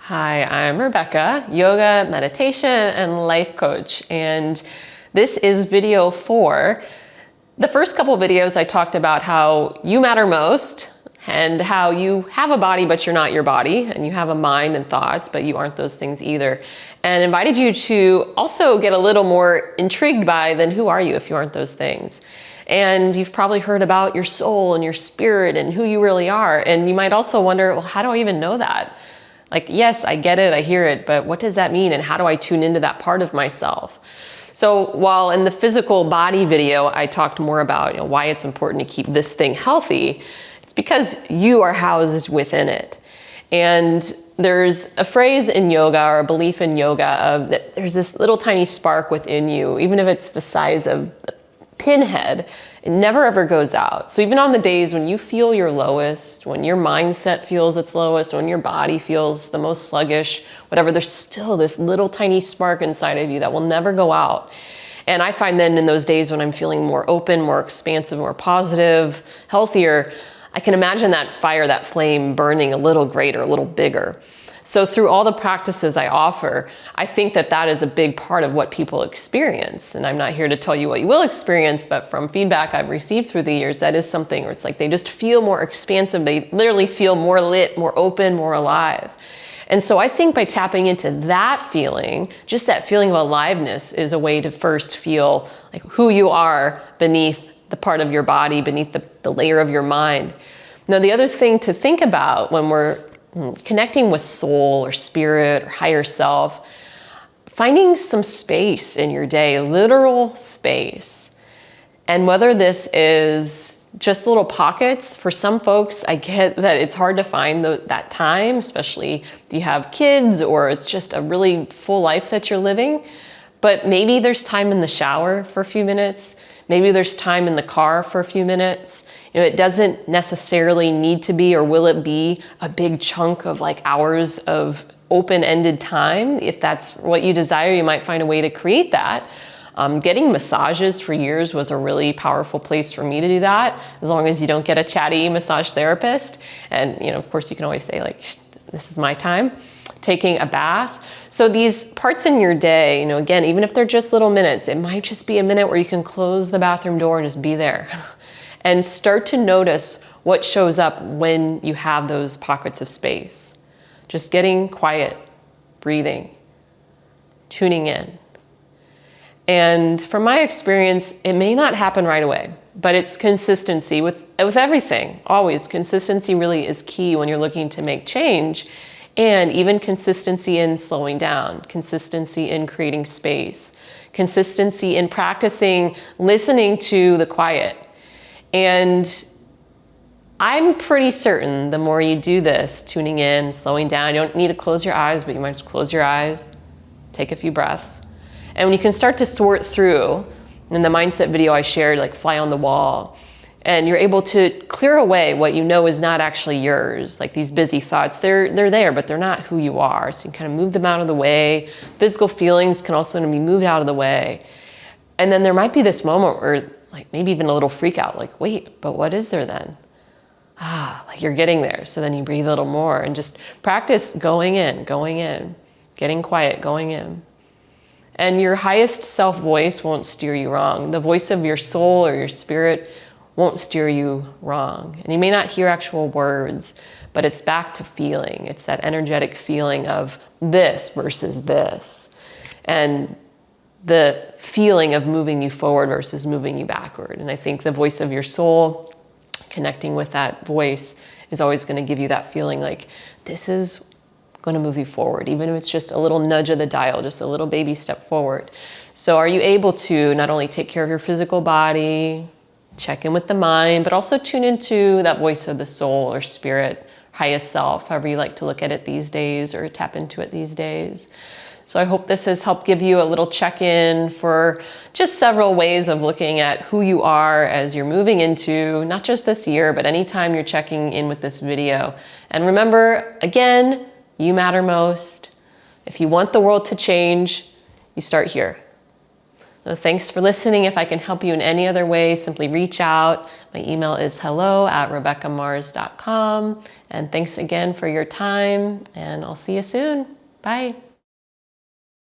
Hi, I'm Rebecca, yoga, meditation, and life coach, and this is video 4. The first couple videos I talked about how you matter most and how you have a body but you're not your body, and you have a mind and thoughts but you aren't those things either, and invited you to also get a little more intrigued by then who are you if you aren't those things. And you've probably heard about your soul and your spirit and who you really are, and you might also wonder, well, how do I even know that? Like, yes, I get it, I hear it, but what does that mean and how do I tune into that part of myself? So while in the physical body video, I talked more about why it's important to keep this thing healthy, it's because you are housed within it. And there's a phrase in yoga, or a belief in yoga, of that there's this little tiny spark within you, even if it's the size of a pinhead, it never ever goes out. So even on the days when you feel your lowest, when your mindset feels its lowest, when your body feels the most sluggish, whatever, there's still this little tiny spark inside of you that will never go out. And I find then in those days when I'm feeling more open, more expansive, more positive, healthier, I can imagine that fire, that flame burning a little greater, a little bigger. So through all the practices I offer, I think that that is a big part of what people experience. And I'm not here to tell you what you will experience, but from feedback I've received through the years, that is something where it's like they just feel more expansive. They literally feel more lit, more open, more alive. And so I think by tapping into that feeling, just that feeling of aliveness is a way to first feel like who you are beneath the part of your body, beneath the layer of your mind. Now, the other thing to think about when we're connecting with soul or spirit or higher self, finding some space in your day, literal space. And whether this is just little pockets, for some folks, I get that it's hard to find that time, especially if you have kids or it's just a really full life that you're living. But maybe there's time in the shower for a few minutes. Maybe there's time in the car for a few minutes. It doesn't necessarily need to be, or will it be, a big chunk of like hours of open-ended time. If that's what you desire, you might find a way to create that. Getting massages for years was a really powerful place for me to do that, as long as you don't get a chatty massage therapist. And of course you can always say like, this is my time. Taking a bath. So these parts in your day, again, even if they're just little minutes, it might just be a minute where you can close the bathroom door and just be there. And start to notice what shows up when you have those pockets of space. Just getting quiet, breathing, tuning in. And from my experience, it may not happen right away, but it's consistency with everything. Always, consistency really is key when you're looking to make change, and even consistency in slowing down, consistency in creating space, consistency in practicing listening to the quiet. And I'm pretty certain the more you do this, tuning in, slowing down, you don't need to close your eyes, but you might just close your eyes, take a few breaths. And when you can start to sort through, in the mindset video I shared, like fly on the wall, and you're able to clear away what you know is not actually yours, like these busy thoughts, they're there, but they're not who you are. So you kind of move them out of the way. Physical feelings can also be moved out of the way. And then there might be this moment where like maybe even a little freak out, like, wait, but what is there then? Like you're getting there. So then you breathe a little more and just practice going in, getting quiet, going in. And your highest self voice won't steer you wrong. The voice of your soul or your spirit won't steer you wrong. And you may not hear actual words, but it's back to feeling. It's that energetic feeling of this versus this. And the feeling of moving you forward versus moving you backward. And I think the voice of your soul, connecting with that voice, is always going to give you that feeling like this is going to move you forward, even if it's just a little nudge of the dial, just a little baby step forward. So are you able to not only take care of your physical body, check in with the mind, but also tune into that voice of the soul or spirit, highest self, however you like to look at it these days or tap into it these days. So I hope this has helped give you a little check-in for just several ways of looking at who you are as you're moving into, not just this year, but anytime you're checking in with this video. And remember, again, you matter most. If you want the world to change, you start here. So thanks for listening. If I can help you in any other way, simply reach out. My email is hello@rebeccamars.com. And thanks again for your time, and I'll see you soon. Bye.